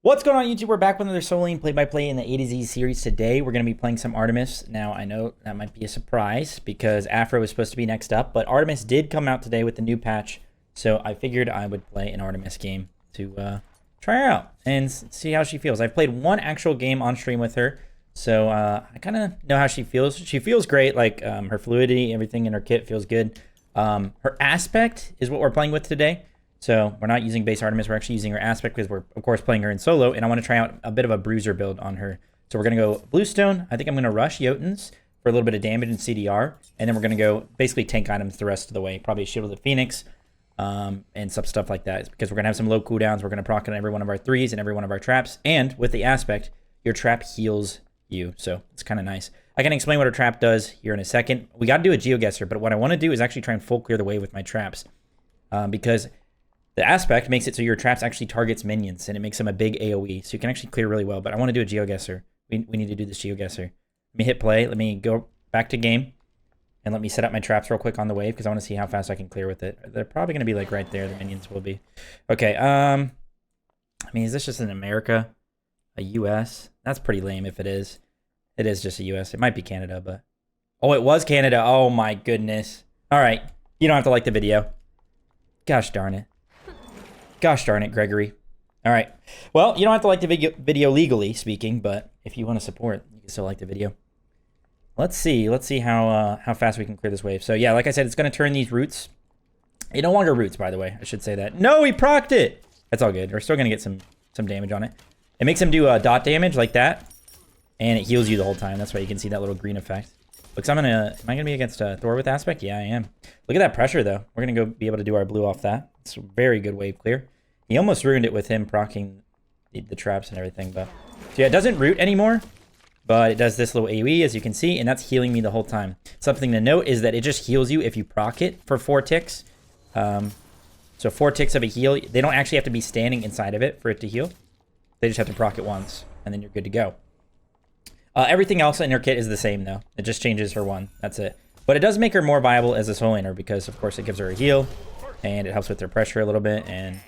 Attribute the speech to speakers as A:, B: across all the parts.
A: What's going on, YouTube? We're back with another solo lane play-by-play in the A to Z series. Today, we're going to be playing some Artemis. Now, I know that might be a surprise because Afro was supposed to be next up, but Artemis did come out today with the new patch, so I figured I would play an Artemis game to try her out and see how she feels. I've played one actual game on stream with her, so I kind of know how she feels. She feels great, like her fluidity, everything in her kit feels good. Her aspect is what we're playing with today. So we're not using base Artemis, we're actually using her aspect because we're, of course, playing her in solo, and I want to try out a bit of a bruiser build on her. So we're going to go Bluestone. I think I'm going to rush Jotuns for a little bit of damage and CDR, and then we're going to go basically tank items the rest of the way. Probably Shield of the Phoenix and some stuff like that, because we're going to have some low cooldowns. We're going to proc on every one of our threes and every one of our traps, and with the aspect, your trap heals you, so it's kind of nice. I can explain what her trap does here in a second. We got to do a GeoGuessr, but what I want to do is actually try and full clear the wave with my traps, because the aspect makes it so your traps actually targets minions, and it makes them a big AoE, so you can actually clear really well. But I want to do a GeoGuessr. We need to do this GeoGuessr. Let me hit play. Let me go back to game, and let me set up my traps real quick on the wave, because I want to see how fast I can clear with it. They're probably going to be like right there. The minions will be. Okay, I mean, is this just in America? A US? That's pretty lame if it is. It is just a US. It might be Canada, but... Oh, it was Canada. Oh, my goodness. All right. You don't have to like the video. Gosh darn it. Gosh darn it, Gregory. All right. Well, you don't have to like the video legally speaking, but if you want to support, you can still like the video. Let's see. Let's see how fast we can clear this wave. So, yeah, like I said, it's going to turn these roots. It no longer roots, by the way. I should say that. No, he procced it. That's all good. We're still going to get some damage on it. It makes him do dot damage like that, and it heals you the whole time. That's why you can see that little green effect. Looks, am I going to be against Thor with aspect? Yeah, I am. Look at that pressure, though. We're going to go be able to do our blue off that. It's a very good wave clear. He almost ruined it with him proccing the traps and everything. But so yeah, it doesn't root anymore, but it does this little AoE, as you can see, and that's healing me the whole time. Something to note is that it just heals you if you proc it for 4 ticks. So 4 ticks of a heal. They don't actually have to be standing inside of it for it to heal. They just have to proc it once, and then you're good to go. Everything else in her kit is the same, though. It just changes her one. That's it. But it does make her more viable as a solo laner because, of course, it gives her a heal, and it helps with her pressure a little bit, and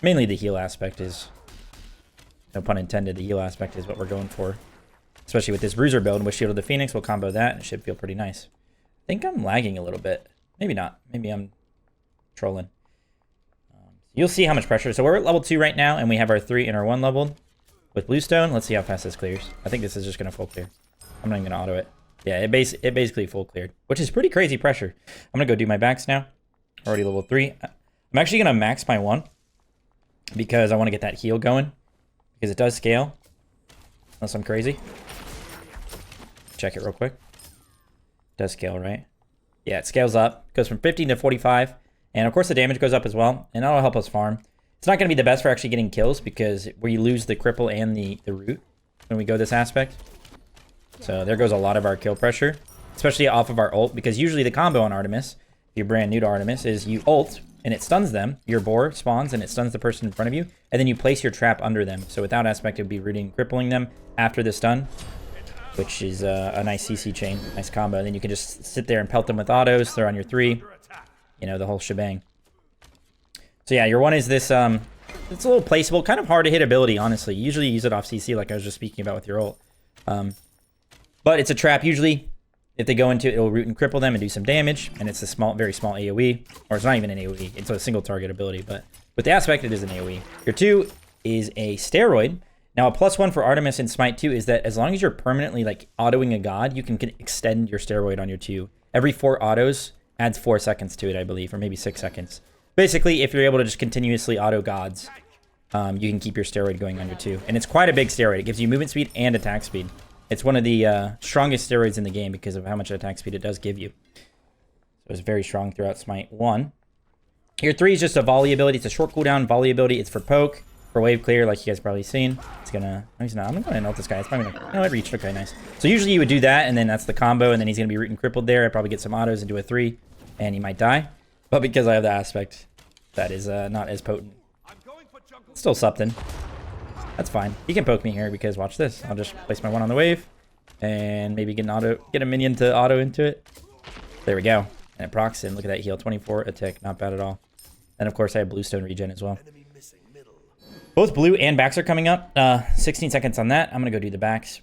A: mainly the heal aspect is, no pun intended, the heal aspect is what we're going for. Especially with this bruiser build, with Shield of the Phoenix, we'll combo that. It should feel pretty nice. I think I'm lagging a little bit. Maybe not. Maybe I'm trolling. You'll see how much pressure. So we're at level 2 right now, and we have our 3 and our 1 leveled with Bluestone. Let's see how fast this clears. I think this is just going to full clear. I'm not even going to auto it. Yeah, it basically full cleared, which is pretty crazy pressure. I'm going to go do my backs now. Already level 3. I'm actually going to max my 1. Because I want to get that heal going. Because it does scale. Unless I'm crazy. Check it real quick. It does scale, right? Yeah, it scales up. Goes from 15 to 45. And of course the damage goes up as well. And that'll help us farm. It's not going to be the best for actually getting kills. Because we lose the cripple and the root. When we go this aspect. So there goes a lot of our kill pressure. Especially off of our ult. Because usually the combo on Artemis, if you're brand new to Artemis, is you ult. And it stuns them. Your boar spawns and it stuns the person in front of you. And then you place your trap under them. So without aspect, it would be rooting, crippling them after the stun. Which is a nice CC chain. Nice combo. And then you can just sit there and pelt them with autos. Throw on your 3. You know, the whole shebang. So yeah, your 1 is this, it's a little placeable. Kind of hard to hit ability, honestly. You usually use it off CC like I was just speaking about with your ult. But it's a trap usually. If they go into it, it'll root and cripple them and do some damage. And it's a small, very small AoE. Or it's not even an AoE. It's a single target ability. But with the aspect, it is an AoE. Your 2 is a steroid. Now, a +1 for Artemis and Smite 2 is that as long as you're permanently, like, autoing a god, you can extend your steroid on your 2. Every 4 autos adds 4 seconds to it, I believe. Or maybe 6 seconds. Basically, if you're able to just continuously auto gods, you can keep your steroid going on your 2. And it's quite a big steroid. It gives you movement speed and attack speed. It's one of the strongest steroids in the game because of how much attack speed it does give you. So it's very strong throughout Smite 1. Your 3 is just a volley ability. It's a short cooldown volley ability. It's for poke, for wave clear, like you guys probably seen. It's gonna... No, he's not. I'm gonna ult this guy. It's probably gonna... No, it reached. Okay, nice. So usually you would do that, and then that's the combo, and then he's gonna be rooting crippled there. I'd probably get some autos and do a 3, and he might die. But because I have the aspect, that is not as potent. Still something. That's fine. He can poke me here because watch this. I'll just place my 1 on the wave and maybe get a minion to auto into it. There we go. And it procs him. Look at that heal. 24 a tick. Not bad at all. And of course I have Bluestone regen as well. Both blue and backs are coming up. 16 seconds on that. I'm going to go do the backs. A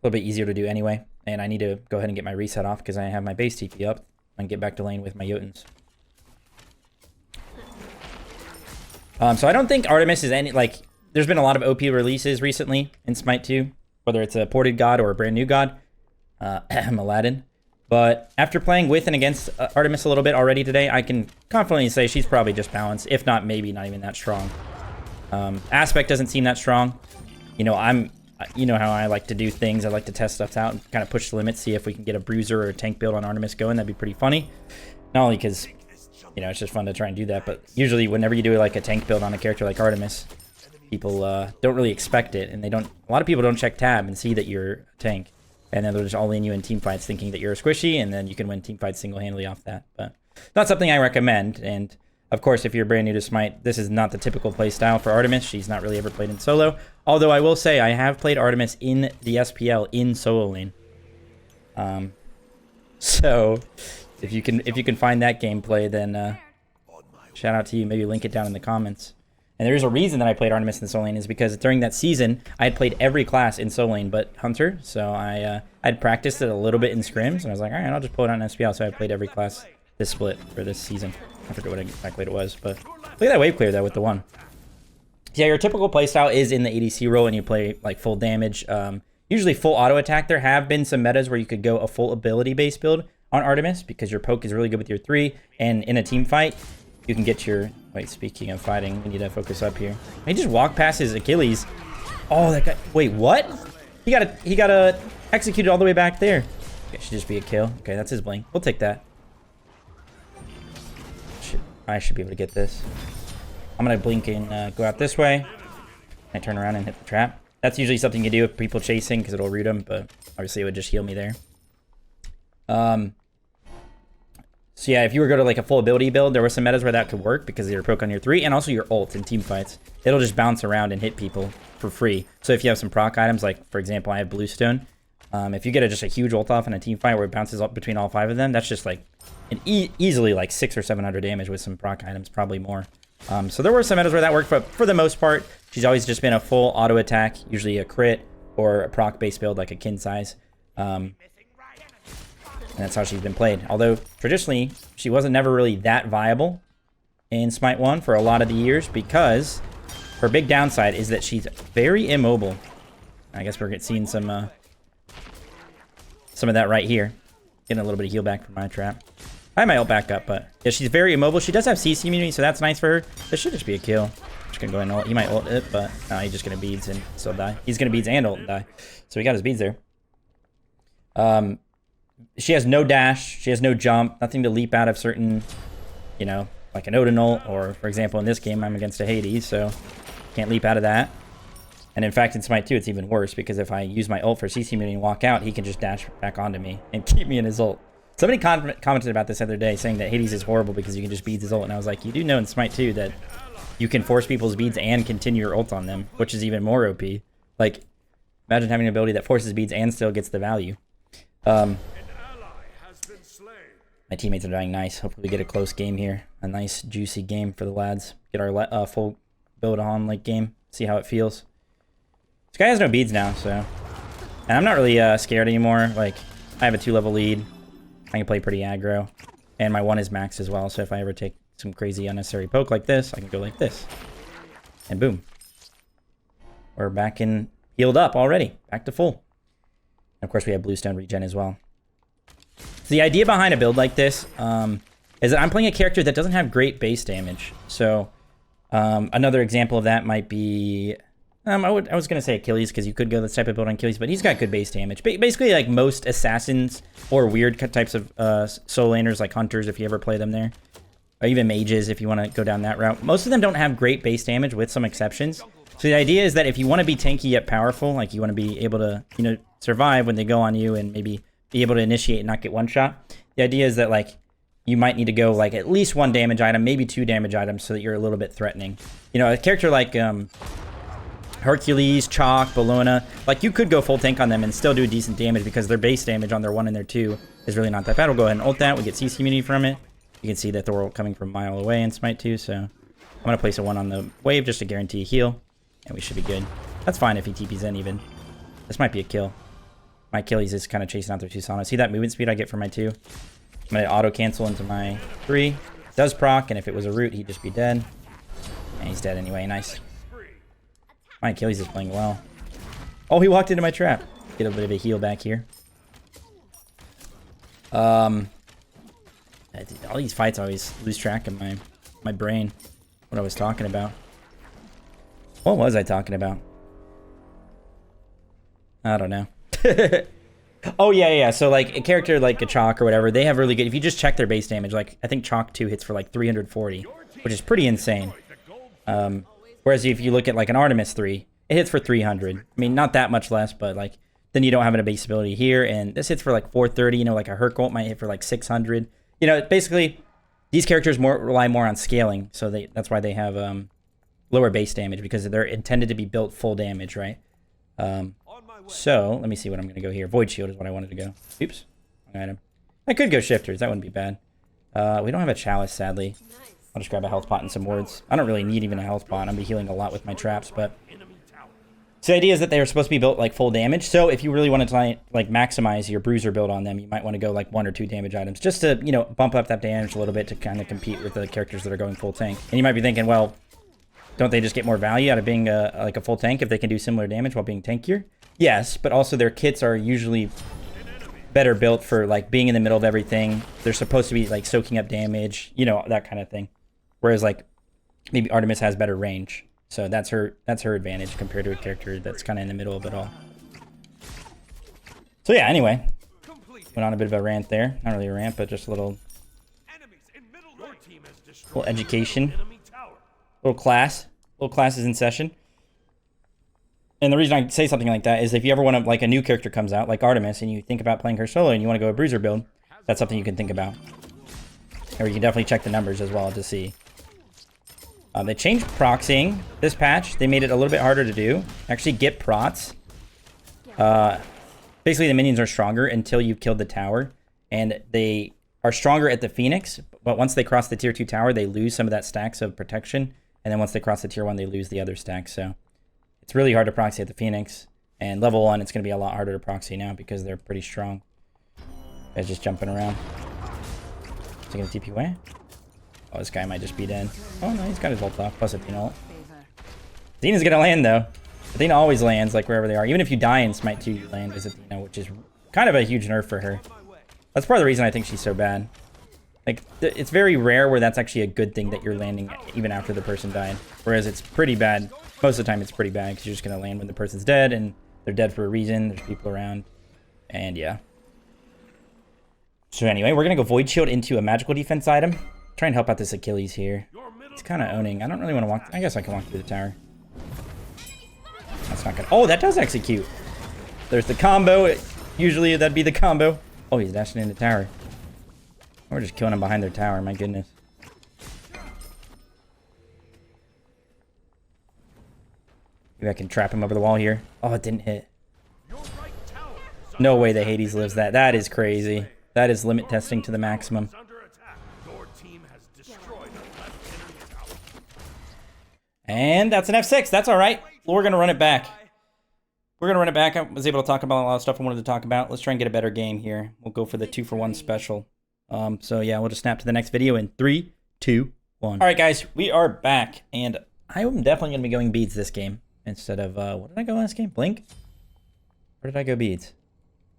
A: little bit easier to do anyway. And I need to go ahead and get my reset off because I have my base TP up and get back to lane with my Jotuns. So I don't think Artemis is any, like, there's been a lot of OP releases recently in Smite 2, whether it's a ported god or a brand new god. Aladdin. But after playing with and against Artemis a little bit already today, I can confidently say she's probably just balanced, if not maybe not even that strong. Aspect doesn't seem that strong. You know, you know how I like to do things. I like to test stuff out and kind of push the limits, see if we can get a bruiser or a tank build on Artemis going. That'd be pretty funny. Not only because, you know, it's just fun to try and do that, but usually whenever you do like a tank build on a character like Artemis, people don't really expect it, and a lot of people don't check tab and see that you're a tank, and then they'll just all in you in team fights thinking that you're a squishy, and then you can win team fights single-handedly off that. But not something I recommend. And of course, if you're brand new to Smite, this is not the typical play style for Artemis. She's not really ever played in solo. Although I will say I have played Artemis in the SPL in solo lane. So if you can find that gameplay, then shout out to you. Maybe link it down in the comments. And there's a reason that I played Artemis in solo lane is because during that season I had played every class in solo lane but Hunter. So I'd practiced it a little bit in scrims, and I was like, all right, I'll just pull it on SPL. So I played every class this split for this season. I forget what exactly it was, but look at that wave clear though with the 1. Yeah, your typical playstyle is in the ADC role and you play like full damage. Usually full auto attack. There have been some metas where you could go a full ability based build on Artemis because your poke is really good with your 3, and in a team fight you can get your... Wait, speaking of fighting, we need to focus up here. He just walked past his Achilles. Oh, that guy... Wait, what? He got a executed all the way back there. Okay, should just be a kill. Okay, that's his blink. We'll take that. I should be able to get this. I'm going to blink and go out this way. I turn around and hit the trap. That's usually something you do with people chasing because it'll root them, but obviously it would just heal me there. So yeah, if you were to go to like a full ability build, there were some metas where that could work because of your poke on your 3 and also your ult in team fights. It'll just bounce around and hit people for free. So if you have some proc items, like for example, I have Bluestone. If you get just a huge ult off in a team fight where it bounces up between all 5 of them, that's just like easily like 600 or 700 damage with some proc items, probably more. So there were some metas where that worked, but for the most part, she's always just been a full auto attack, usually a crit or a proc based build like a kin size. And that's how she's been played. Although, traditionally, she wasn't never really that viable in Smite 1 for a lot of the years because her big downside is that she's very immobile. I guess we're seeing some of that right here. Getting a little bit of heal back from my trap. I have my ult back up, but yeah, she's very immobile. She does have CC immunity, so that's nice for her. This should just be a kill. Just gonna go ahead and ult. He might ult it, but no, he's just gonna beads and still die. He's gonna beads and ult and die. So he got his beads there. She has no dash, she has no jump, nothing to leap out of certain, you know, like an Odin ult, or for example in this game I'm against a Hades, so can't leap out of that. And in fact in Smite 2 it's even worse, because if I use my ult for CC immunity and walk out, he can just dash back onto me and keep me in his ult. Somebody commented about this the other day, saying that Hades is horrible because you can just beads his ult, and I was like, you do know in Smite 2 that you can force people's beads and continue your ult on them, which is even more OP. Like, imagine having an ability that forces beads and still gets the value. My teammates are dying nice. Hopefully we get a close game here. A nice, juicy game for the lads. Get our full build on late game. See how it feels. This guy has no beads now, so... And I'm not really scared anymore. Like, I have a 2-level lead. I can play pretty aggro. And my 1 is max as well, so if I ever take some crazy unnecessary poke like this, I can go like this. And boom. We're back in... healed up already. Back to full. And of course we have Bluestone regen as well. So the idea behind a build like this is that I'm playing a character that doesn't have great base damage. So another example of that might be... I was going to say Achilles, because you could go this type of build on Achilles, but he's got good base damage. Basically, like most assassins or weird types of solo laners, like hunters, if you ever play them there. Or even mages, if you want to go down that route. Most of them don't have great base damage, with some exceptions. So the idea is that if you want to be tanky yet powerful, like you want to be able to, you know, survive when they go on you and maybe be able to initiate and not get one shot. The idea is that like you might need to go like at least 1 damage item, maybe 2 damage items, so that you're a little bit threatening. You know, a character like Hercules, Chalk, Bellona, like you could go full tank on them and still do decent damage because their base damage on their 1 and their 2 is really not that bad. We'll go ahead and ult that. We get CC immunity from it. You can see that they're all coming from a mile away in Smite 2, so I'm going to place a 1 on the wave just to guarantee a heal. And we should be good. That's fine if he TPs in even. This might be a kill. My kill, he's just kind of chasing out their 2 Sonos. See that movement speed I get for my 2? I'm going to auto-cancel into my 3. Does proc, and if it was a root, he'd just be dead. And he's dead anyway. Nice. My Achilles is playing well. Oh, he walked into my trap. Get a bit of a heal back here. All these fights I always lose track of my brain. What I was talking about. What was I talking about? I don't know. Oh, yeah. So, like, a character like a Chalk or whatever, they have really good... If you just check their base damage, like, I think Chalk 2 hits for, like, 340, which is pretty insane. Whereas if you look at, like, an Artemis 3, it hits for 300. I mean, not that much less, but, like, then you don't have a base ability here, and this hits for, like, 430. You know, like, a Hercult might hit for, like, 600. You know, basically, these characters rely more on scaling, so that's why they have lower base damage, because they're intended to be built full damage, right? So, let me see what I'm going to go here. Void Shield is what I wanted to go. Oops. Wrong item. I could go Shifters. That wouldn't be bad. We don't have a Chalice, sadly. I'll just grab a health pot and some wards. I don't really need even a health pot. I'm be healing a lot with my traps, but... So the idea is that they are supposed to be built, like, full damage. So if you really want to try, like, maximize your bruiser build on them, you might want to go, like, 1 or 2 damage items. Just to, you know, bump up that damage a little bit to kind of compete with the characters that are going full tank. And you might be thinking, well, don't they just get more value out of being, like, a full tank if they can do similar damage while being tankier? Yes, but also their kits are usually better built for, like, being in the middle of everything. They're supposed to be, like, soaking up damage, you know, that kind of thing. Whereas, like, maybe Artemis has better range. So that's her advantage compared to a character that's kind of in the middle of it all. So yeah, anyway. Went on a bit of a rant there. Not really a rant, but just a little education. Little class. Little class is in session. And the reason I say something like that is if you ever want to, like, a new character comes out, like Artemis, and you think about playing her solo and you want to go a bruiser build, that's something you can think about. Or you can definitely check the numbers as well to see. They changed proxying this patch. They made it a little bit harder to do. Actually get prots. Basically, the minions are stronger until you've killed the tower. And they are stronger at the Phoenix, but once they cross the tier 2 tower, they lose some of that stacks of protection. And then once they cross the tier 1, they lose the other stacks. So it's really hard to proxy at the Phoenix. And level 1, it's going to be a lot harder to proxy now because they're pretty strong. Guys just jumping around. Is he going to TP away? Oh, this guy might just be dead. Oh, no, he's got his ult off, plus Athena ult. Athena's going to land, though. Athena always lands, like, wherever they are. Even if you die in Smite 2, you land as Athena, which is kind of a huge nerf for her. That's part of the reason I think she's so bad. Like, it's very rare where that's actually a good thing that you're landing even after the person died. Whereas it's pretty bad. Most of the time it's pretty bad because you're just going to land when the person's dead, and they're dead for a reason. There's people around. And, yeah. So, anyway, we're going to go Void Shield into a magical defense item. Try and help out this Achilles here. He's kind of owning. I don't really want to walk. I guess I can walk through the tower. That's not good. Oh, that does execute. There's the combo. Usually that'd be the combo. Oh, he's dashing into tower. We're just killing him behind their tower. My goodness. Maybe I can trap him over the wall here. Oh, it didn't hit. No way the Hades lives that. That is crazy. That is limit testing to the maximum. And that's an F6. That's all right. We're going to run it back. We're going to run it back. I was able to talk about a lot of stuff I wanted to talk about. Let's try and get a better game here. We'll go for the 2-for-1 special. So, yeah, we'll just snap to the next video in 3, 2, 1. All right, guys. We are back. And I'm definitely going to be going beads this game instead of... what did I go last game? Blink? Or did I go beads?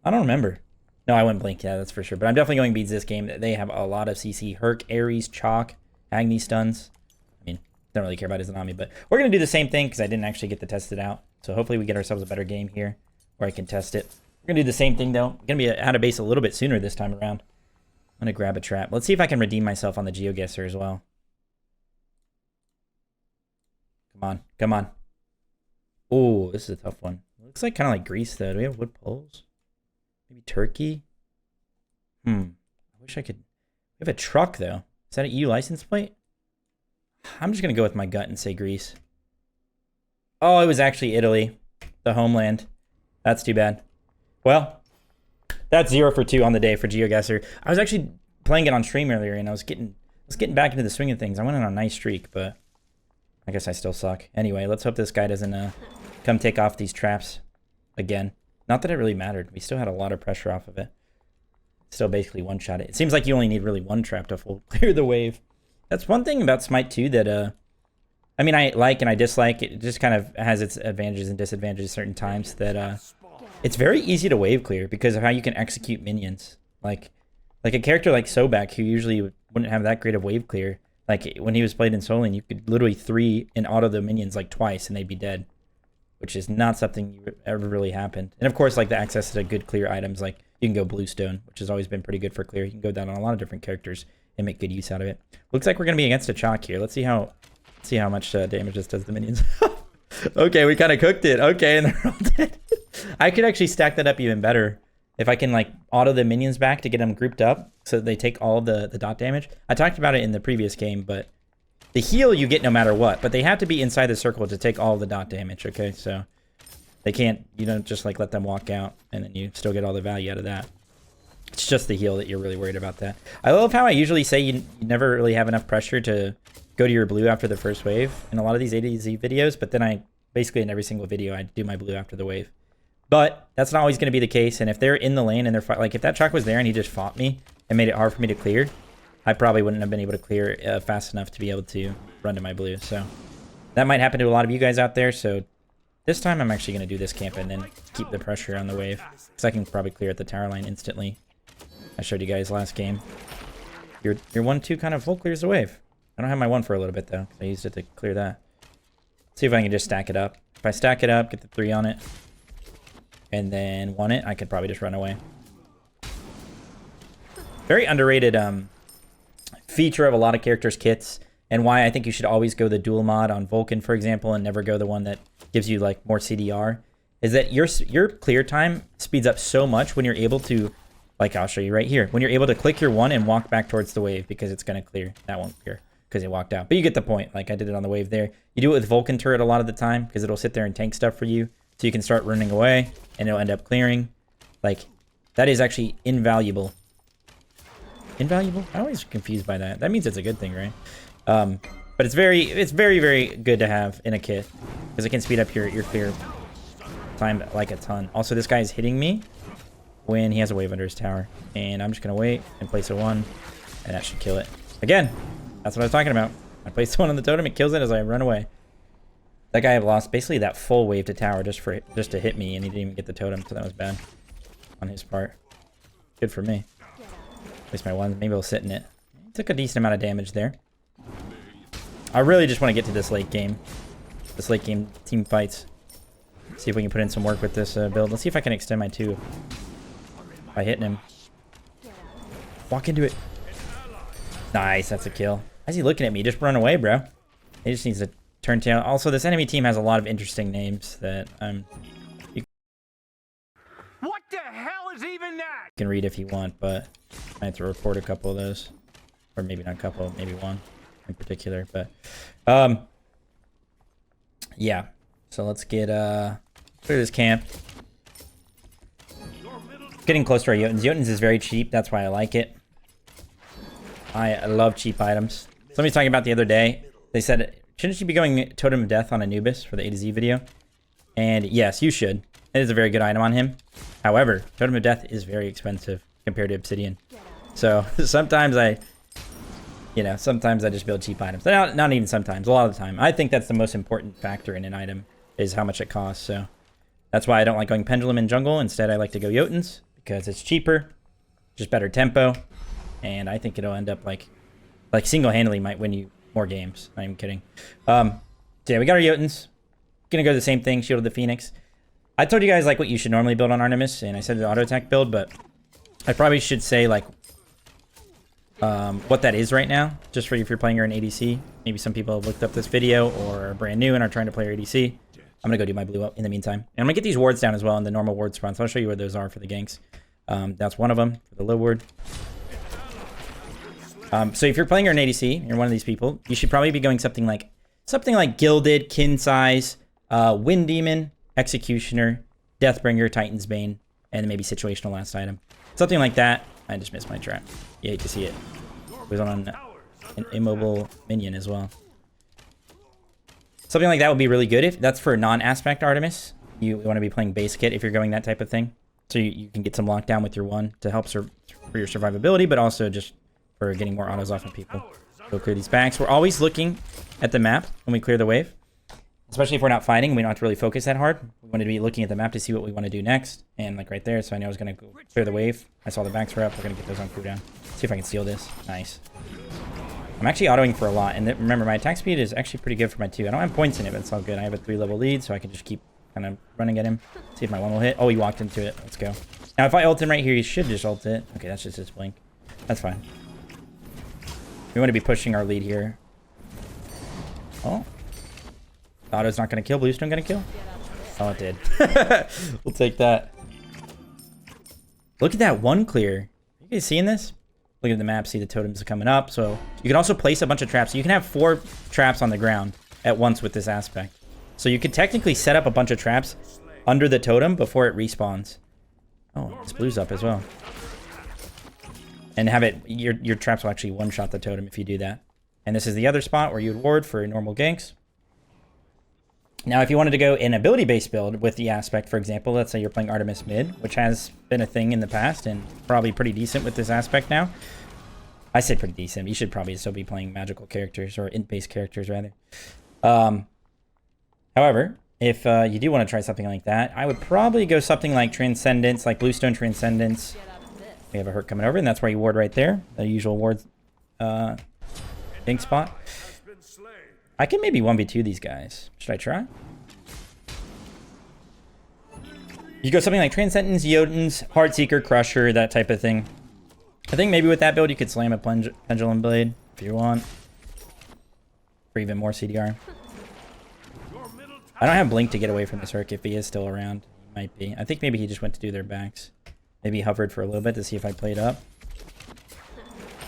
A: I don't remember. No, I went Blink. Yeah, that's for sure. But I'm definitely going beads this game. They have a lot of CC. Herc, Ares, Chalk, Agni stuns. Don't really care about Izanami, but we're going to do the same thing because I didn't actually get to test it out. So hopefully we get ourselves a better game here where I can test it. We're going to do the same thing, though. I'm going to be out of base a little bit sooner this time around. I'm going to grab a trap. Let's see if I can redeem myself on the GeoGuessr as well. Come on. Come on. Oh, this is a tough one. Looks like kind of like Greece, though. Do we have wood poles? Maybe Turkey? I wish I could... We have a truck, though. Is that an EU license plate? I'm just going to go with my gut and say Greece. Oh, it was actually Italy. The homeland. That's too bad. Well, that's 0 for 2 on the day for GeoGuessr. I was actually playing it on stream earlier, and I was getting back into the swing of things. I went on a nice streak, but I guess I still suck. Anyway, let's hope this guy doesn't come take off these traps again. Not that it really mattered. We still had a lot of pressure off of it. Still basically one-shot it. It seems like you only need really one trap to full clear the wave. That's one thing about Smite 2 that, I mean, I like and I dislike. It just kind of has its advantages and disadvantages certain times that, it's very easy to wave clear because of how you can execute minions. Like a character like Sobek, who usually wouldn't have that great of wave clear. Like, when he was played in Sol Lane, you could literally 3 and auto the minions, like, twice, and they'd be dead. Which is not something ever really happened. And, of course, like, the access to good clear items, like, you can go Bluestone, which has always been pretty good for clear. You can go down on a lot of different characters and make good use out of it. Looks like we're going to be against a Chalk here. Let's see how much damage this does to the minions. Okay, we kind of cooked it. Okay, and they're all dead. I could actually stack that up even better. If I can, like, auto the minions back to get them grouped up so that they take all of the dot damage. I talked about it in the previous game, but the heal you get no matter what. But they have to be inside the circle to take all of the dot damage, okay? So they can't, you don't just, like, let them walk out and then you still get all the value out of that. It's just the heal that you're really worried about that. I love how I usually say you never really have enough pressure to go to your blue after the first wave in a lot of these ADZ videos, but then basically in every single video, I do my blue after the wave. But that's not always going to be the case, and if they're in the lane and they're like if that Chalk was there and he just fought me and made it hard for me to clear, I probably wouldn't have been able to clear fast enough to be able to run to my blue. So that might happen to a lot of you guys out there. So this time I'm actually going to do this camp and then keep the pressure on the wave, because I can probably clear at the tower line instantly. I showed you guys last game. Your 1-2 kind of full clears the wave. I don't have my 1 for a little bit though, because I used it to clear that. Let's see if I can just stack it up. If I stack it up, get the 3 on it, and then 1 it, I could probably just run away. Very underrated feature of a lot of characters' kits, and why I think you should always go the dual mod on Vulcan, for example, and never go the one that gives you like more CDR, is that your clear time speeds up so much when you're able to, like I'll show you right here, when you're able to click your 1 and walk back towards the wave, because it's going to clear. That won't clear because it walked out. But you get the point. Like I did it on the wave there. You do it with Vulcan turret a lot of the time because it'll sit there and tank stuff for you. So you can start running away and it'll end up clearing. Like, that is actually invaluable. Invaluable? I'm always confused by that. That means it's a good thing, right? But it's very, very good to have in a kit, because it can speed up your clear time like a ton. Also, this guy is hitting me when he has a wave under his tower. And I'm just going to wait and place a 1, and that should kill it. Again, that's what I was talking about. I placed 1 on the totem, it kills it as I run away. That guy lost basically that full wave to tower just to hit me, and he didn't even get the totem, so that was bad on his part. Good for me. At least my 1, maybe he'll sit in it. He took a decent amount of damage there. I really just want to get to this late game. This late game team fights. See if we can put in some work with this build. Let's see if I can extend my 2 by hitting him. Walk into it. Nice, that's a kill. Why is he looking at me? Just run away, bro. He just needs to turn tail. Also, this enemy team has a lot of interesting names that
B: what the hell is even that?
A: you can read if you want, but I have to report a couple of those, or maybe not a couple, maybe 1 in particular. But yeah. So let's get clear this camp. Getting close to our Jotuns. Jotuns is very cheap. That's why I like it. I love cheap items. Somebody was talking about the other day. They said, shouldn't you be going Totem of Death on Anubis for the A to Z video? And yes, you should. It is a very good item on him. However, Totem of Death is very expensive compared to Obsidian. So sometimes I just build cheap items. Not even sometimes, a lot of the time. I think that's the most important factor in an item, is how much it costs. So that's why I don't like going Pendulum in jungle. Instead, I like to go Jotuns, because it's cheaper, just better tempo, and I think it'll end up like single-handedly might win you more games. Not even kidding. So yeah, we got our Jotuns. Gonna go the same thing, Shield of the Phoenix. I told you guys like what you should normally build on Artemis, and I said the auto attack build, but I probably should say like what that is right now, just for if you're playing her in ADC. Maybe some people have looked up this video or are brand new and are trying to play her ADC. I'm gonna go do my blue up in the meantime, and I'm gonna get these wards down as well in the normal ward spawns. So I'll show you where those are for the ganks. That's one of them for the low ward. So if you're playing her in ADC, you're one of these people, you should probably be going something like Gilded, Kin Size, Wind Demon, Executioner, Deathbringer, Titan's Bane, and then maybe Situational last item. Something like that. I just missed my trap. You hate to see it. It was on an immobile minion as well. Something like that would be really good. If that's for non-aspect Artemis, you want to be playing base kit if you're going that type of thing. So you can get some lockdown with your 1 to help for your survivability, but also just for getting more autos off of people. Go clear these backs. We're always looking at the map when we clear the wave. Especially if we're not fighting, we don't have to really focus that hard. We want to be looking at the map to see what we want to do next. And like right there, so I know I was going to go clear the wave. I saw the backs were up. We're going to get those on cooldown. See if I can steal this. Nice. I'm actually autoing for a lot. And remember, my attack speed is actually pretty good for my 2. I don't have points in it, but it's all good. I have a 3-level lead, so I can just keep kind of running at him. See if my 1 will hit. Oh, he walked into it. Let's go. Now, if I ult him right here, he should just ult it. Okay, that's just his blink. That's fine. We want to be pushing our lead here. Oh. Auto's not going to kill. Bluestone going to kill? Oh, it did. We'll take that. Look at that 1 clear. You guys seeing this? Look at the map. See the totems coming up. So you can also place a bunch of traps. You can have 4 traps on the ground at once with this aspect. So you could technically set up a bunch of traps under the totem before it respawns. Oh, this blue's up as well. And have it, your traps will actually one-shot the totem if you do that. And this is the other spot where you would ward for normal ganks. Now, if you wanted to go an ability-based build with the aspect, for example, let's say you're playing Artemis mid, which has been a thing in the past and probably pretty decent with this aspect now. I say pretty decent. You should probably still be playing magical characters or int-based characters, rather. However, if you do want to try something like that, I would probably go something like Transcendence, like Bluestone Transcendence. We have a hurt coming over, and that's where you ward right there. The usual ward dink spot. I can maybe 1v2 these guys. Should I try? You go something like Transcendence, Jotuns, Heartseeker, Crusher, that type of thing. I think maybe with that build you could slam a Pendulum Blade if you want. For even more CDR. I don't have Blink to get away from this Herc if he is still around. He might be. I think maybe he just went to do their backs. Maybe he hovered for a little bit to see if I played up.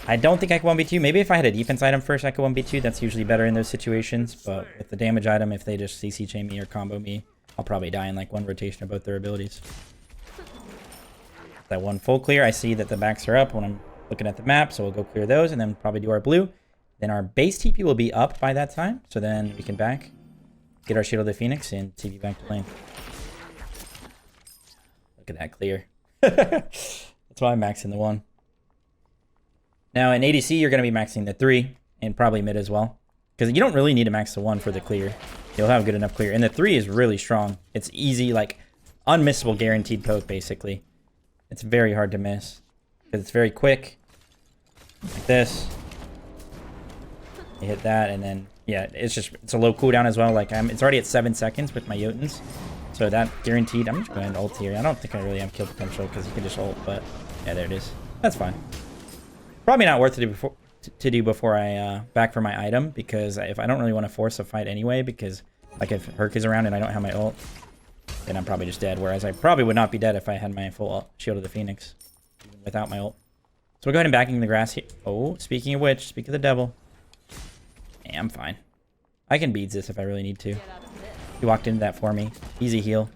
A: I don't think I could 1v2. Maybe if I had a defense item first, I could 1v2. That's usually better in those situations. But with the damage item, if they just CC chain me or combo me, I'll probably die in like 1 rotation of both their abilities. That 1 full clear, I see that the backs are up when I'm looking at the map. So we'll go clear those and then probably do our blue. Then our base TP will be up by that time. So then we can back, get our Shield of the Phoenix, and TP back to lane. Look at that clear. That's why I'm maxing the 1. Now, in ADC, you're going to be maxing the 3, and probably mid as well. Because you don't really need to max the 1 for the clear. You'll have good enough clear. And the 3 is really strong. It's easy, like, unmissable guaranteed poke, basically. It's very hard to miss. Because it's very quick. Like this. You hit that, and then, yeah, it's a low cooldown as well. Like, it's already at 7 seconds with my Jotuns. So that guaranteed, I'm just going to ult here. I don't think I really have kill potential because you can just ult, but yeah, there it is. That's fine. Probably not worth to do before I back for my item, because if I don't really want to force a fight anyway, because like if Herc is around and I don't have my ult, then I'm probably just dead. Whereas I probably would not be dead if I had my full Shield of the Phoenix, even without my ult. So we'll go ahead and backing the grass here. Oh, speaking of which, speak of the devil. Yeah, I'm fine. I can beads this if I really need to. He walked into that for me. Easy heal.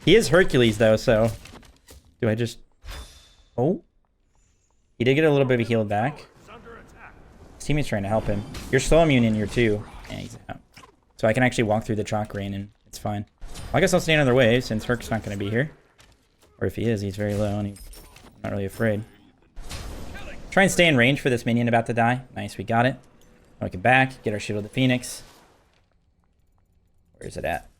A: He is Hercules though, so do I just... Oh. He did get a little bit of a heal back. His teammate's trying to help him. You're slow immune in your 2. Yeah, he's out. So I can actually walk through the chalk rain and it's fine. Well, I guess I'll stay another wave since Herc's not going to be here. Or if he is, he's very low and he's not really afraid. Try and stay in range for this minion about to die. Nice, we got it. Now we can back, get our Shield of the Phoenix. Where is it at?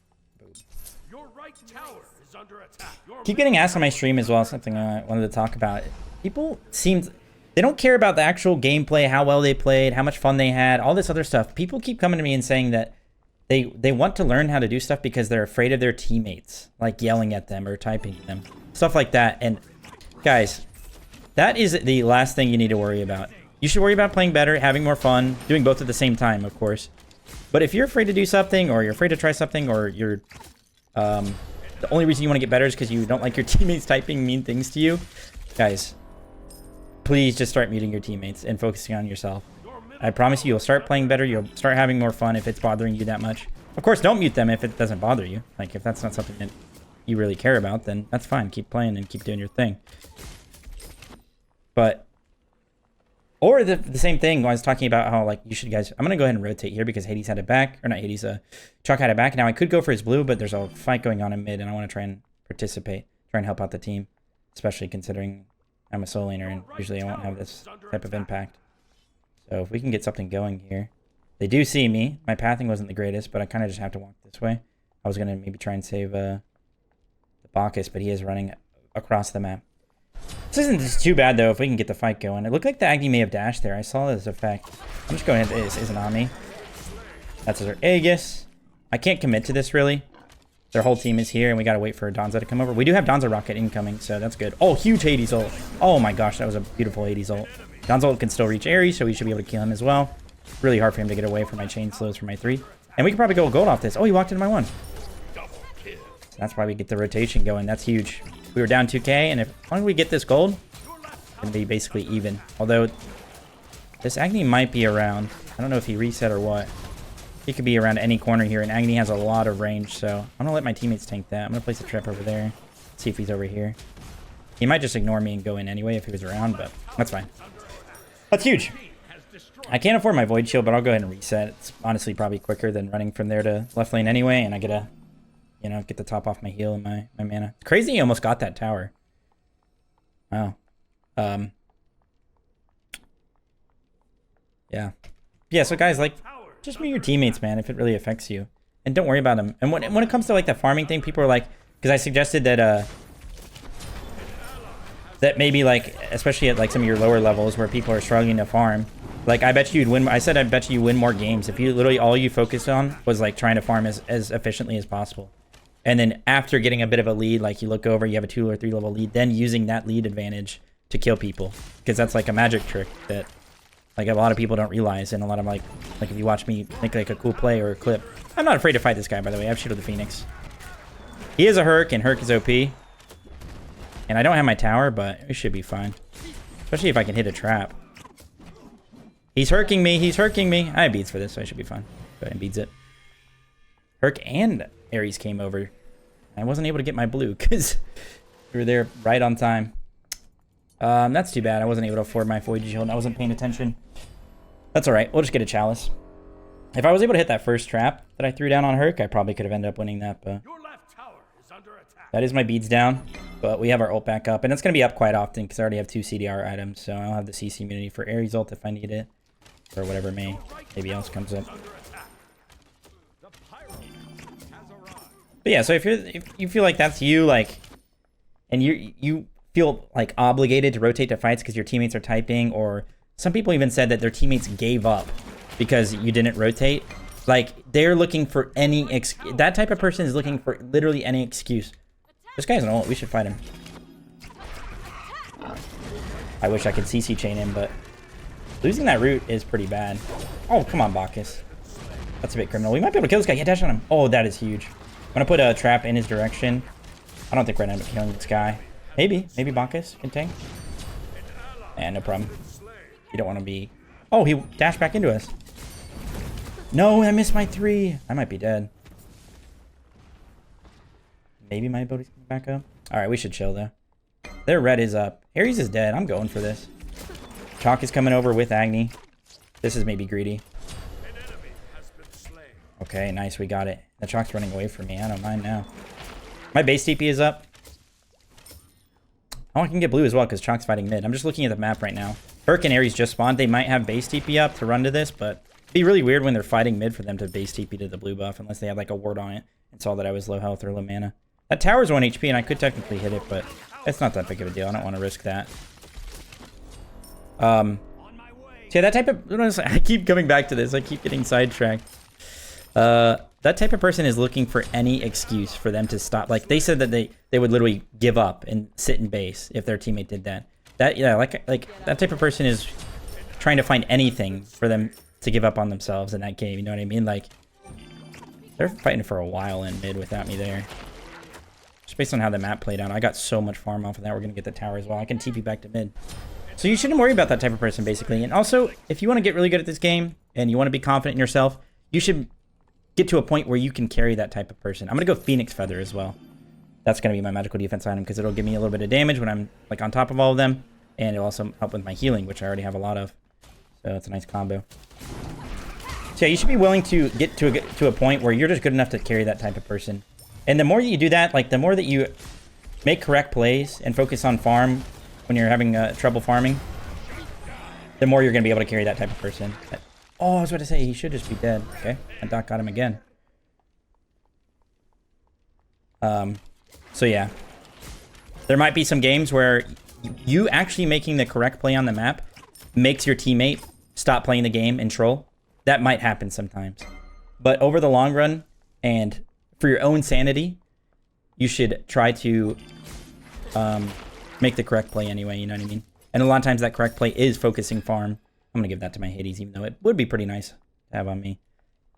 B: Your right tower is under attack.
A: Keep getting asked on my stream as well, something I wanted to talk about. People they don't care about the actual gameplay, how well they played, how much fun they had, all this other stuff. People keep coming to me and saying that they want to learn how to do stuff because they're afraid of their teammates, like yelling at them or typing to them, stuff like that. And guys, that is the last thing you need to worry about. You should worry about playing better, having more fun, doing both at the same time, of course. But if you're afraid to do something, or you're afraid to try something, or you're the only reason you want to get better is because you don't like your teammates typing mean things to you, guys, please just start muting your teammates and focusing on yourself. I promise you'll start playing better. You'll start having more fun if it's bothering you that much. Of course, don't mute them if it doesn't bother you. Like, if that's not something that you really care about, then that's fine. Keep playing and keep doing your thing. But Or the same thing, I was talking about how, like, you should guys... I'm going to go ahead and rotate here because Hades had it back. Or not Hades, Chalk had it back. Now, I could go for his blue, but there's a fight going on in mid, and I want to try and participate. Try and help out the team. Especially considering I'm a solo laner, and usually I won't have this type of impact. So if we can get something going here. They do see me. My pathing wasn't the greatest, but I kind of just have to walk this way. I was going to maybe try and save the Bacchus, but he is running across the map. This isn't just too bad, though, if we can get the fight going. It looked like the Agni may have dashed there. I saw this effect. I'm just going ahead. This isn't on me. That's their Aegis. I can't commit to this, really. Their whole team is here, and we got to wait for Donza to come over. We do have Donza Rocket incoming, so that's good. Oh, huge Hades ult. Oh, my gosh, that was a beautiful Hades ult. Donza ult can still reach Ares, so we should be able to kill him as well. Really hard for him to get away from my chain slows for my 3. And we could probably go gold off this. Oh, he walked into my 1. So that's why we get the rotation going. That's huge. We were down 2k, and as long as we get this gold, it's going to be basically even. Although, this Agni might be around. I don't know if he reset or what. He could be around any corner here, and Agni has a lot of range, so I'm going to let my teammates tank that. I'm going to place a trap over there, see if he's over here. He might just ignore me and go in anyway if he was around, but that's fine. That's huge. I can't afford my Void Shield, but I'll go ahead and reset. It's honestly probably quicker than running from there to left lane anyway, and I get to, you know, get the top off my heal and my mana. It's crazy he almost got that tower. Wow. Yeah, so guys, like, just be your teammates, man, if it really affects you. And don't worry about them. And when it comes to, like, the farming thing, people are like... Because I suggested that, that maybe, like, especially at, like, some of your lower levels where people are struggling to farm... Like, I bet you'd win... I said I bet you win more games if you literally all you focused on was, like, trying to farm as efficiently as possible. And then after getting a bit of a lead, like, you look over, you have a 2 or 3 level lead, then using that lead advantage to kill people. Because that's, like, a magic trick that... Like, a lot of people don't realize, and a lot of, like if you watch me make, like, a cool play or a clip. I'm not afraid to fight this guy, by the way. I have Shield of the Phoenix. He is a Herc, and Herc is OP. And I don't have my tower, but it should be fine. Especially if I can hit a trap. He's Herking me. He's Herking me. I have beads for this, so I should be fine. Go ahead and beads it. Herc and Ares came over. I wasn't able to get my blue, because we were there right on time. That's too bad. I wasn't able to afford my Void Shield. I wasn't paying attention. That's alright. We'll just get a Chalice. If I was able to hit that first trap that I threw down on Herc, I probably could have ended up winning that, but...
B: Your left tower is under attack.
A: That is my beads down, but we have our ult back up, and it's going to be up quite often, because I already have 2 CDR items, so I'll have the CC immunity for Ares ult if I need it, or whatever maybe else comes up. But yeah, so if you feel like that's you, like, and you feel like obligated to rotate to fights because your teammates are typing, or some people even said that their teammates gave up because you didn't rotate. Like, they're looking for any that type of person is looking for literally any excuse. This guy's an ult. We should fight him. I wish I could CC chain him, but losing that root is pretty bad. Oh, come on, Bacchus. That's a bit criminal. We might be able to kill this guy. Yeah, dash on him. Oh, that is huge. I'm going to put a trap in his direction. I don't think we're going to end up killing this guy. Maybe Bacchus can tank. And no problem. You don't want to be... Oh, he dashed back into us. No, I missed my 3. I might be dead. Maybe my ability's coming back up. Alright, we should chill, though. Their red is up. Ares is dead. I'm going for this. Chalk is coming over with Agni. This is maybe greedy. Okay, nice. We got it. The Chalk's running away from me. I don't mind now. My base TP is up. Oh, I can get blue as well because Chalk's fighting mid. I'm just looking at the map right now. Herc and Ares just spawned. They might have base TP up to run to this, but it'd be really weird when they're fighting mid for them to base TP to the blue buff unless they have like a ward on it and saw that I was low health or low mana. That tower's 1 HP and I could technically hit it, but it's not that big of a deal. I don't want to risk that. So yeah, that type of... I keep coming back to this. I keep getting sidetracked. That type of person is looking for any excuse for them to stop. Like, they said that they would literally give up and sit in base if their teammate did that. Yeah, like that type of person is trying to find anything for them to give up on themselves in that game. You know what I mean? Like, they're fighting for a while in mid without me there. Just based on how the map played out, I got so much farm off of that. We're gonna get the tower as well. I can TP back to mid. So you shouldn't worry about that type of person, basically. And also, if you want to get really good at this game and you want to be confident in yourself, you should get to a point where you can carry that type of person. I'm going to go Phoenix Feather as well. That's going to be my magical defense item because it'll give me a little bit of damage when I'm like on top of all of them. And it'll also help with my healing, which I already have a lot of. So it's a nice combo. So yeah, you should be willing to get to a point where you're just good enough to carry that type of person. And the more that you do that, like the more that you make correct plays and focus on farm when you're having trouble farming, the more you're going to be able to carry that type of person. Oh, I was about to say, he should just be dead. Okay, and Doc got him again. So yeah. There might be some games where you actually making the correct play on the map makes your teammate stop playing the game and troll. That might happen sometimes. But over the long run, and for your own sanity, you should try to make the correct play anyway, you know what I mean? And a lot of times that correct play is focusing farm. I'm going to give that to my Hades, even though it would be pretty nice to have on me.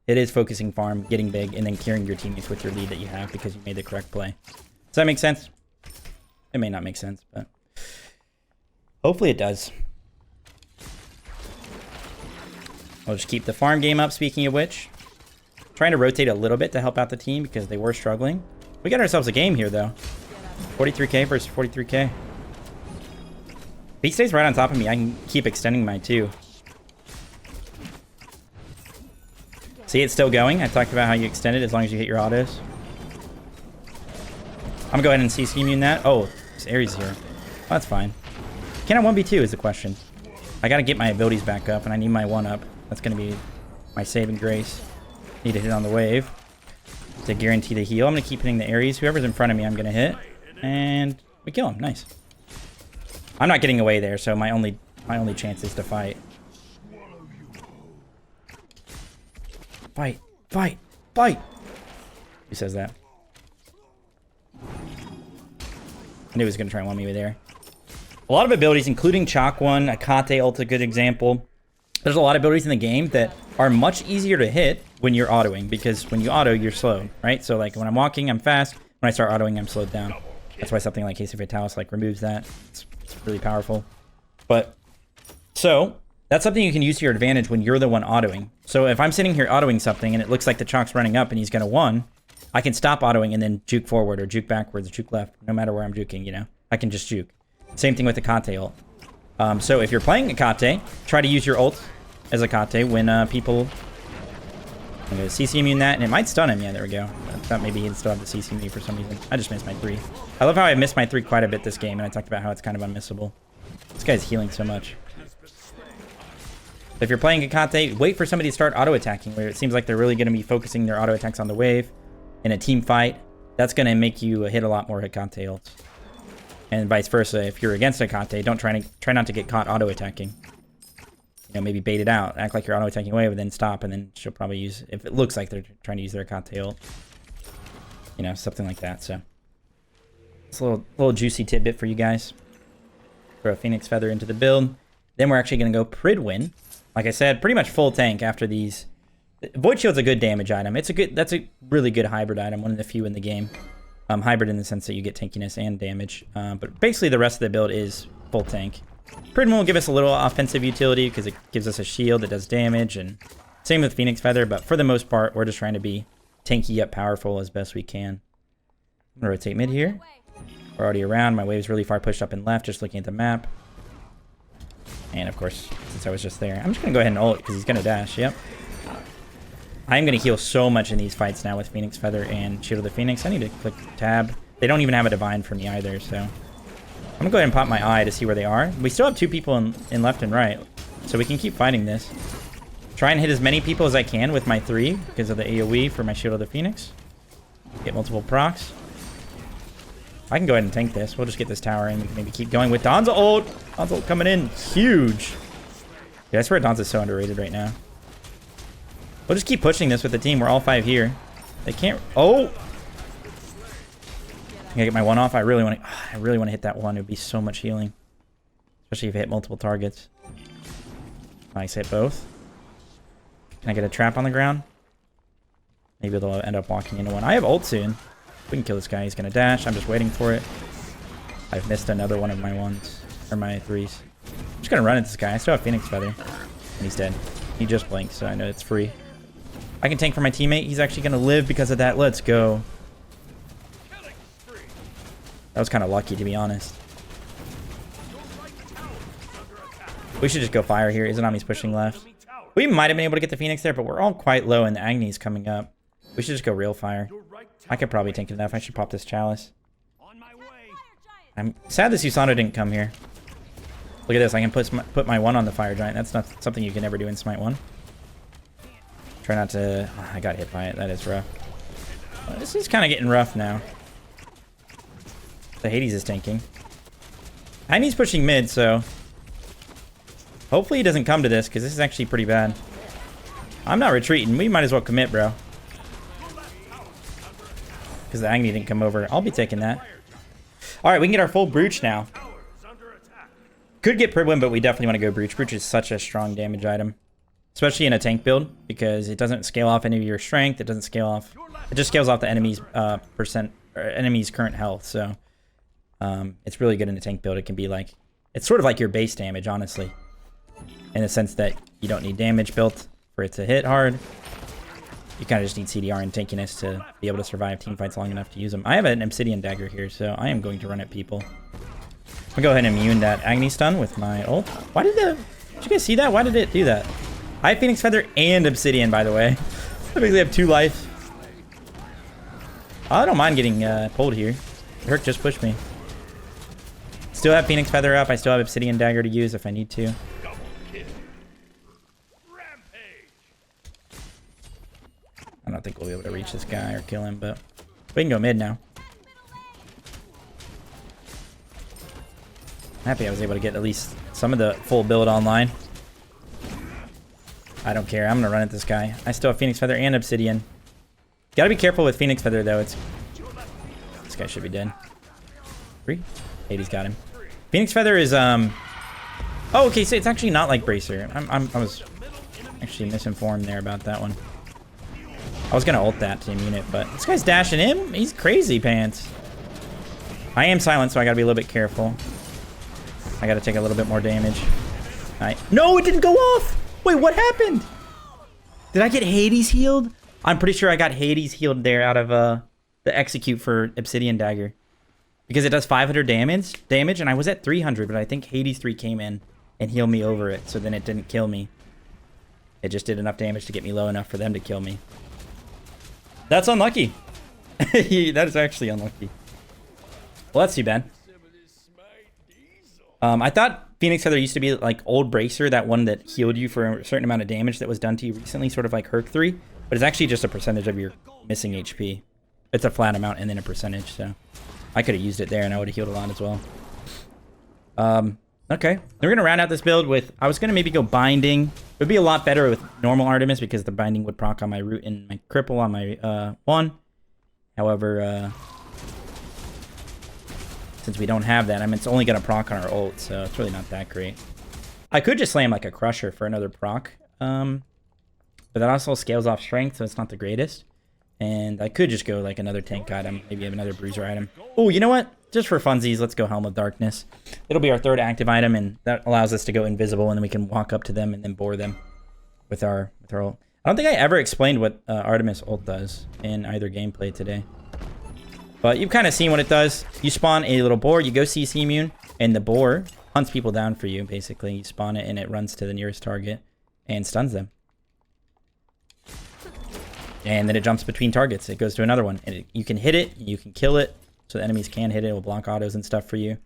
A: It is focusing farm, getting big, and then carrying your teammates with your lead that you have because you made the correct play. Does that make sense? It may not make sense, but hopefully it does. I'll just keep the farm game up, speaking of which. Trying to rotate a little bit to help out the team because they were struggling. We got ourselves a game here, though. 43k versus 43k. If he stays right on top of me, I can keep extending my 2. See, it's still going. I talked about how you extend it as long as you hit your autos. I'm gonna go ahead and CC immune that. Oh, this Ares here. Oh, that's fine. Can I 1v2 is the question. I gotta get my abilities back up, and I need my 1-up. That's gonna be my saving grace. Need to hit on the wave to guarantee the heal. I'm gonna keep hitting the Ares. Whoever's in front of me, I'm gonna hit. And we kill him. Nice. I'm not getting away there, so my only chance is to fight. Fight, fight, fight! Who says that? I knew he was going to try and 1 me there. A lot of abilities, including Chalk 1, Akate ult, a good example. There's a lot of abilities in the game that are much easier to hit when you're autoing, because when you auto, you're slow, right? So like when I'm walking, I'm fast. When I start autoing, I'm slowed down. That's why something like Case of Fatalis like removes that. It's really powerful. But so that's something you can use to your advantage when you're the one autoing. So if I'm sitting here autoing something and it looks like the Chalk's running up and he's going to 1, I can stop autoing and then juke forward or juke backwards or juke left, no matter where I'm juking, you know? I can just juke. Same thing with Akate ult. So if you're playing Akate, try to use your ult as Akate when people... I'm going to CC immune that, and it might stun him. Yeah, there we go. I thought maybe he'd still have the CC me for some reason. I just missed my 3. I love how I missed my 3 quite a bit this game, and I talked about how it's kind of unmissable. This guy's healing so much. If you're playing Akate, wait for somebody to start auto-attacking, where it seems like they're really going to be focusing their auto-attacks on the wave. In a team fight, that's going to make you hit a lot more Akate ults. And vice versa, if you're against Akate, don't try not to get caught auto-attacking. You know, maybe bait it out, act like you're auto-attacking away, but then stop, and then she'll probably use, if it looks like they're trying to use their Akate ult. You know, something like that, so. It's a little juicy tidbit for you guys. Throw a Phoenix Feather into the build. Then we're actually going to go Pridwin. Like I said, pretty much full tank after these. Void Shield's a good damage item. That's a really good hybrid item, one of the few in the game. Hybrid in the sense that you get tankiness and damage. But basically the rest of the build is full tank. Pridwin will give us a little offensive utility because it gives us a shield that does damage, and same with Phoenix Feather, but for the most part, we're just trying to be tanky yet powerful as best we can. I'm going to rotate mid here. We're already around. My wave's really far pushed up and left, just looking at the map. And of course, since I was just there, I'm just going to go ahead and ult because he's going to dash. Yep. I'm going to heal so much in these fights now with Phoenix Feather and Shield of the Phoenix. I need to click tab. They don't even have a Divine for me either, so I'm going to go ahead and pop my eye to see where they are. We still have 2 people in left and right, so we can keep fighting this. Try and hit as many people as I can with my 3 because of the AoE for my Shield of the Phoenix. Get multiple procs. I can go ahead and tank this. We'll just get this tower and we can maybe keep going with Don's ult. Don's ult coming in huge. Yeah, I swear Don's is so underrated right now. We'll just keep pushing this with the team. We're all 5 here. They can't... Oh! I gotta get my 1 off. I really want to hit that 1. It would be so much healing. Especially if I hit multiple targets. Nice, hit both. Can I get a trap on the ground? Maybe they'll end up walking into one. I have ult soon. We can kill this guy. He's going to dash. I'm just waiting for it. I've missed another one of my 1s. Or my 3s. I'm just going to run into this guy. I still have Phoenix Feather. And he's dead. He just blinked, so I know it's free. I can tank for my teammate. He's actually going to live because of that. Let's go. That was kind of lucky, to be honest. We should just go fire here. Izanami's pushing left. We might have been able to get the Phoenix there, but we're all quite low and the Agni's coming up. We should just go real fire. I could probably tank enough. I should pop this Chalice. I'm sad that Susano didn't come here. Look at this. I can put my 1 on the Fire Giant. That's not something you can ever do in Smite 1. Try not to... Oh, I got hit by it. That is rough. This is kind of getting rough now. The Hades is tanking. Agni's pushing mid, so... Hopefully he doesn't come to this, because this is actually pretty bad. I'm not retreating. We might as well commit, bro. Because the Agni didn't come over. I'll be taking that. Alright, we can get our full Brooch now. Could get Pridwin, but we definitely want to go Brooch. Brooch is such a strong damage item. Especially in a tank build, because it doesn't scale off any of your strength. It doesn't scale off... It just scales off the enemy's enemy's current health, so... it's really good in a tank build. It can be like... It's sort of like your base damage, honestly. In the sense that you don't need damage built for it to hit hard. You kind of just need CDR and tankiness to be able to survive team fights long enough to use them. I have an Obsidian Dagger here, so I am going to run at people. I'm going to go ahead and immune that Agni stun with my ult. Why did the... Did you guys see that? Why did it do that? I have Phoenix Feather and Obsidian, by the way. I basically have 2 life. I don't mind getting pulled here. Herc just pushed me. Still have Phoenix Feather up. I still have Obsidian Dagger to use if I need to. I don't think we'll be able to reach this guy or kill him, but we can go mid now. I'm happy I was able to get at least some of the full build online. I don't care. I'm going to run at this guy. I still have Phoenix Feather and Obsidian. Got to be careful with Phoenix Feather, though. This guy should be dead. 3. Hades got him. Phoenix Feather is... Oh, okay. So it's actually not like Bracer. I was actually misinformed there about that one. I was going to ult that to immune it, but this guy's dashing him. He's crazy pants. I am silent, so I got to be a little bit careful. I got to take a little bit more damage. No, it didn't go off. Wait, what happened? Did I get Hades healed? I'm pretty sure I got Hades healed there out of the execute for Obsidian Dagger. Because it does 500 damage, and I was at 300, but I think Hades 3 came in and healed me over it, so then it didn't kill me. It just did enough damage to get me low enough for them to kill me. That's unlucky. That is actually unlucky. Well, that's too bad. I thought Phoenix Feather used to be like old Bracer, that one that healed you for a certain amount of damage that was done to you recently, sort of like Herc 3. But it's actually just a percentage of your missing HP. It's a flat amount and then a percentage, so... I could have used it there and I would have healed a lot as well. Okay. We're going to round out this build with... I was going to maybe go Binding. It would be a lot better with normal Artemis because the Binding would proc on my Root and my Cripple on my 1. However, since we don't have that, I mean, it's only going to proc on our ult, so it's really not that great. I could just slam like a Crusher for another proc. But that also scales off strength, so it's not the greatest. And I could just go like another tank item, maybe another bruiser item. Oh, you know what? Just for funsies, let's go Helm of Darkness. It'll be our 3rd active item, and that allows us to go invisible, and then we can walk up to them and then bore them with our ult. I don't think I ever explained what Artemis ult does in either gameplay today. But you've kind of seen what it does. You spawn a little boar, you go CC immune, and the boar hunts people down for you, basically. You spawn it, and it runs to the nearest target and stuns them. And then it jumps between targets. It goes to another one. And you can hit it. You can kill it. So the enemies can hit it. It will block autos and stuff for you.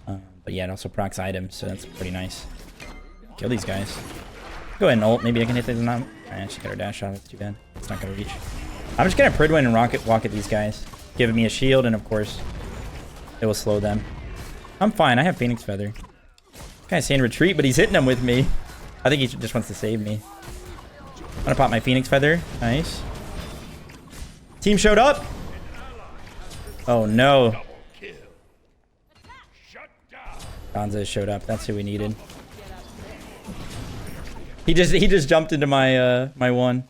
A: But yeah, it also procs items. So that's pretty nice. Kill these guys. Go ahead and ult. Maybe I can hit this. Not. I should get our dash shot. That's too bad. It's not going to reach. I'm just going to Pridwin and walk at these guys. Giving me a shield. And of course, it will slow them. I'm fine. I have Phoenix Feather. Guy's saying retreat, but he's hitting them with me. I think he just wants to save me. I'm gonna pop my Phoenix Feather. Nice. Team showed up. Oh no. Gonza showed up. That's who we needed. He just jumped into my my 1.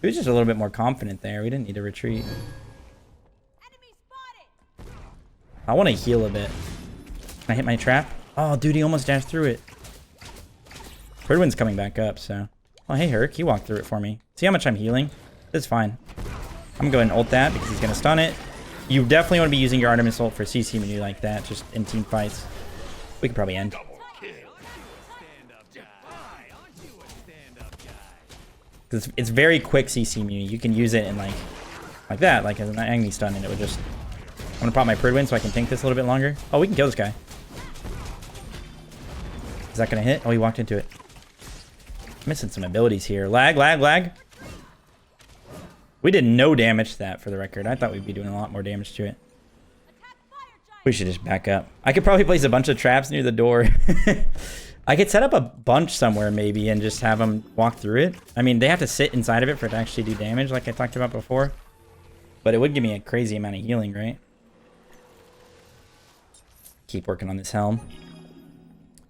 A: He was just a little bit more confident there. We didn't need to retreat. I want to heal a bit. Can I hit my trap? Oh, dude, he almost dashed through it. Pridwin's coming back up, so... Oh, hey, Herc. He walked through it for me. See how much I'm healing? That's fine. I'm going to go ahead and ult that because he's going to stun it. You definitely want to be using your Artemis ult for CC menu like that, just in team fights. We could probably end. Because it's very quick CC immunity. You can use it in like that, like as an Agni stun, and it would just... I'm gonna pop my Pridwin so I can tank this a little bit longer. Oh, we can kill this guy. Is that gonna hit? Oh, he walked into it. Missing some abilities here. Lag, lag, lag. We did no damage to that, for the record. I thought we'd be doing a lot more damage to it. We should just back up. I could probably place a bunch of traps near the door. I could set up a bunch somewhere maybe and just have them walk through it. I mean, they have to sit inside of it for it to actually do damage like I talked about before. But it would give me a crazy amount of healing, right? Keep working on this helm.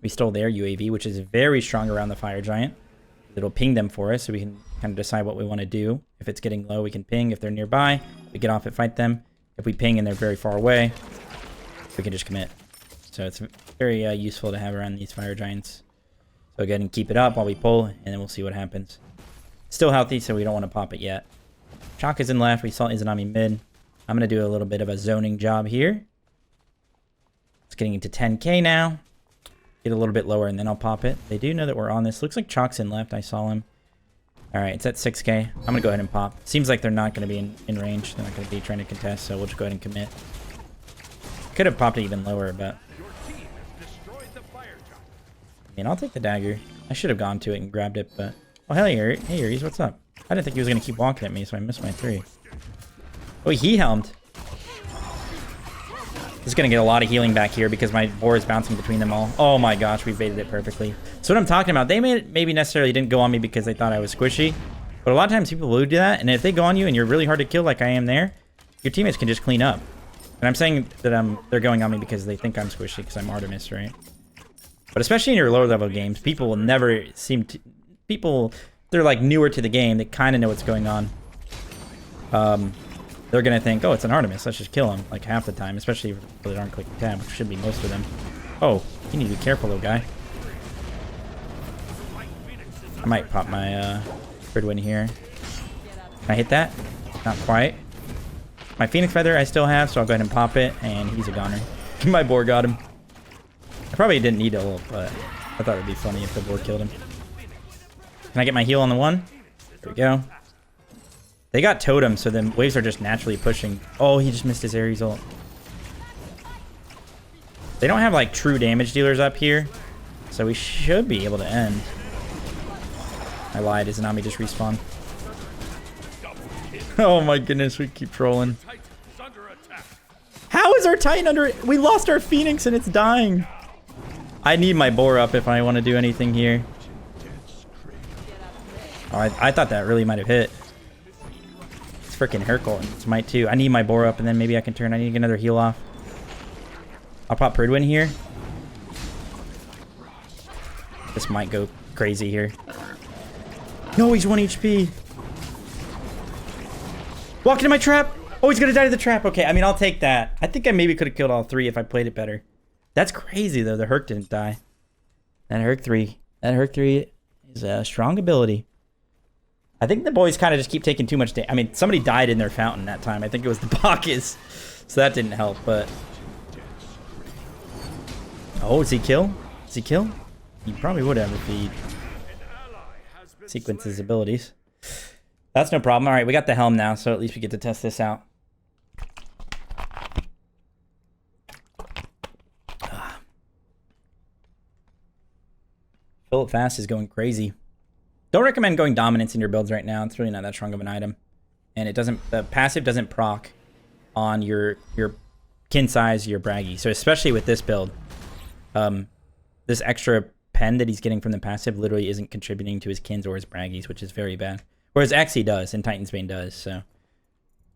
A: We stole their UAV, which is very strong around the fire giant. It'll ping them for us so we can kind of decide what we want to do. If it's getting low, we can ping. If they're nearby, we get off it, fight them. If we ping and they're very far away, we can just commit. So it's very useful to have around these fire giants. So go ahead and keep it up while we pull, and then we'll see what happens. Still healthy, so we don't want to pop it yet. Chalk is in left. We saw Izanami mid. I'm going to do a little bit of a zoning job here. It's getting into 10k now. Get a little bit lower, and then I'll pop it. They do know that we're on this. Looks like Chalk's in left. I saw him. All right, it's at 6k. I'm going to go ahead and pop. Seems like they're not going to be in range. They're not going to be trying to contest, so we'll just go ahead and commit. Could have popped it even lower, but... I mean, I'll take the dagger. I should have gone to it and grabbed it, but... Oh, hell yeah. Hey, Ares, what's up? I didn't think he was going to keep walking at me, so I missed my 3. Oh, he helmed. This is going to get a lot of healing back here because my boar is bouncing between them all. Oh my gosh, we baited it perfectly. So what I'm talking about, they maybe necessarily didn't go on me because they thought I was squishy. But a lot of times people will do that, and if they go on you and you're really hard to kill like I am there, your teammates can just clean up. And I'm saying that they're going on me because they think I'm squishy because I'm Artemis, right? But especially in your lower level games, people will never seem to... They're like newer to the game. They kind of know what's going on. They're going to think, oh, it's an Artemis. Let's just kill him like half the time, especially if they aren't clicking tab, which should be most of them. Oh, you need to be careful, little guy. I might pop my Pridwin here. Can I hit that? Not quite. My Phoenix Feather I still have, so I'll go ahead and pop it, and he's a goner. My boar got him. I probably didn't need to ult, but I thought it would be funny if the boar killed him. Can I get my heal on the 1? There we go. They got totem, so the waves are just naturally pushing. Oh, he just missed his Ares ult. They don't have like true damage dealers up here, so we should be able to end. I lied, Izanami just respawned. Oh my goodness, we keep trolling. How is our Titan under it? We lost our Phoenix and it's dying. I need my boar up if I want to do anything here. Oh, I thought that really might have hit. It's freaking Hercule and Smite too. I need my boar up and then maybe I can turn. I need to get another heal off. I'll pop Pridwin here. This might go crazy here. No, he's 1 HP. Walk into my trap. Oh, he's gonna die to the trap. Okay, I mean, I'll take that. I think I maybe could have killed all 3 if I played it better. That's crazy though. The Herc didn't die. That Herc 3 is a strong ability. I think the boys kind of just keep taking too much damage. I mean, somebody died in their fountain that time. I think it was the Bacchus. So that didn't help, but... Oh, does he kill? Does he kill? He probably would have if he sequences abilities. That's no problem. All right, we got the helm now, so at least we get to test this out. Philip Fast is going crazy. Don't recommend going dominance in your builds right now. It's really not that strong of an item. And it doesn't, the passive doesn't proc on your kin size, your braggy. So especially with this build, this extra pen that he's getting from the passive literally isn't contributing to his kins or his braggies, which is very bad. Whereas Xe does and Titan's Bane does. So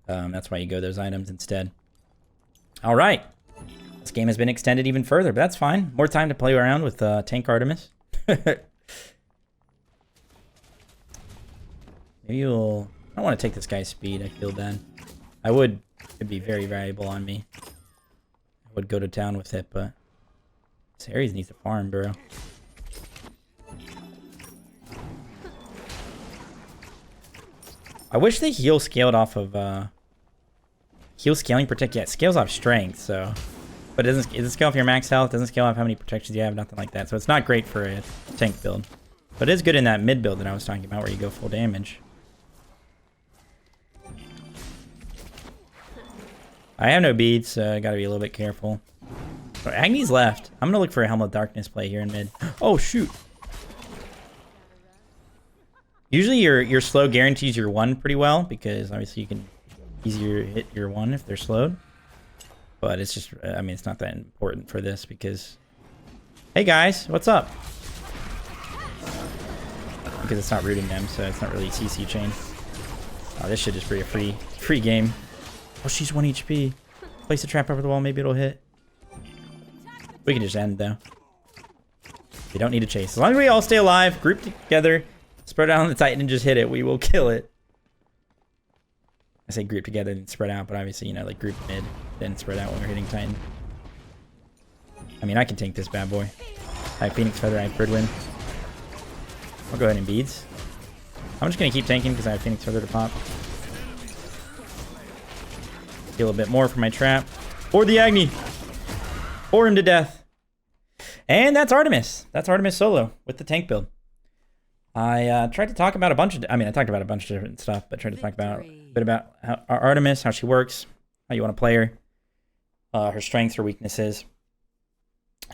A: that's why you go those items instead. All right. This game has been extended even further, but that's fine. More time to play around with Tank Artemis. Maybe we'll... I don't want to take this guy's speed. I feel bad. I would. It'd be very valuable on me. I would go to town with it, but... This Ares needs to farm, bro. I wish the heal scaled off of... Heal scaling protect... Yeah, it scales off strength, so... But it doesn't scale off your max health. It doesn't scale off how many protections you have. Nothing like that. So it's not great for a tank build. But it is good in that mid build that I was talking about where you go full damage. I have no beads, so I gotta be a little bit careful. So Agni's left. I'm gonna look for a Helm of Darkness play here in mid. Oh, shoot. Usually your slow guarantees your 1 pretty well, because obviously you can easier hit your 1 if they're slowed. But it's just, I mean, it's not that important for this because... Hey guys, what's up? Because it's not rooting them, so it's not really CC chain. Oh, this should just be a free game. Oh, she's 1 HP. Place a trap over the wall, maybe it'll hit. We can just end, though. We don't need to chase. As long as we all stay alive, group together, spread out on the Titan and just hit it, we will kill it. I say group together and spread out, but obviously, you know, like group mid, then spread out when we're hitting Titan. I mean, I can tank this bad boy. I have Phoenix Feather, I have Birdwind. I'll go ahead and beads. I'm just going to keep tanking because I have Phoenix Feather to pop. Heal a bit more for my trap. Or the Agni. Or him to death. And that's Artemis. That's Artemis solo with the tank build. I tried to talk about a bunch of... I mean, I talked about a bunch of different stuff, but tried to talk about a bit about how Artemis, how she works, how you want to play her, her strengths, her weaknesses.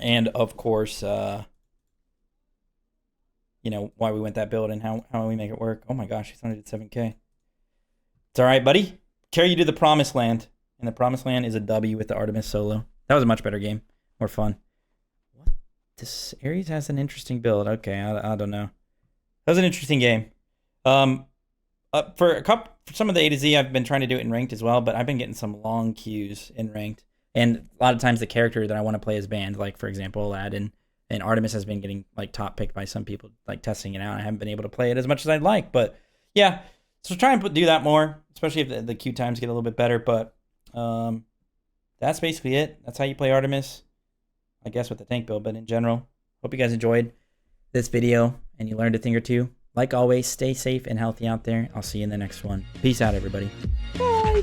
A: And, of course, you know, why we went that build and how we make it work. Oh my gosh, he's only did 7K. It's all right, buddy. Carry you to the promised land. And the promised land is a W with the Artemis solo. That was a much better game. More fun. What? This Ares has an interesting build. Okay, I don't know. That was an interesting game. For some of the A to Z, I've been trying to do it in ranked as well, but I've been getting some long queues in ranked. And a lot of times the character that I want to play is banned. Like, for example, Aladdin. And Artemis has been getting, like, top picked by some people, like, testing it out. I haven't been able to play it as much as I'd like. But, yeah. So try and do that more, especially if the queue times get a little bit better. But that's basically it. That's how you play Artemis, I guess, with the tank build. But in general, hope you guys enjoyed this video and you learned a thing or two. Like always, stay safe and healthy out there. I'll see you in the next one. Peace out, everybody. Bye.